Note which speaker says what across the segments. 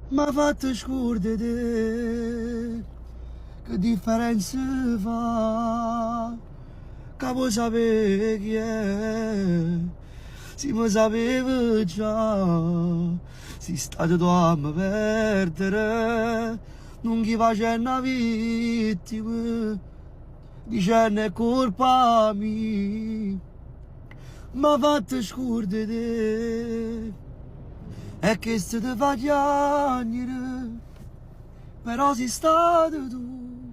Speaker 1: Ma fatto scordere che differenza fa, che può sapere chi è, si mi sapeva già, si state tu a me perdere, non chi facendo una vittima, dicendo è colpa mia, ma fatto scordere. E che se ti fa piangere, però sei stato tu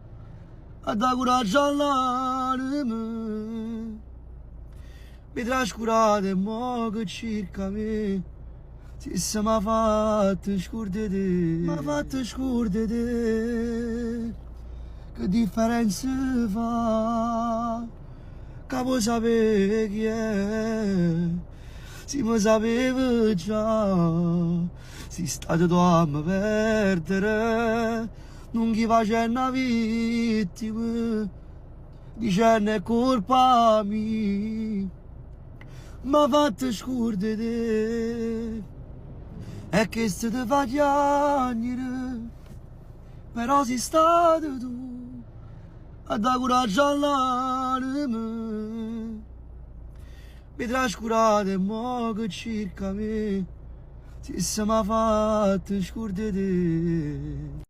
Speaker 1: a dare coraggio all'anima. Mi trascurate e mo che cerca me, se mi ha fatto scordare, mi ha fatto scordare, che differenza fa, che può sapere chi è, si mi sapeva già, si state tu a me perdere, non chi facendo una vittima, dicendo è colpa mia, ma fatto scordare, è che se ti fa piangere, però sei stato tu a dare coraggio all'anima. Mi trascurate e mo che cerca me, se mi ha fatto scordare.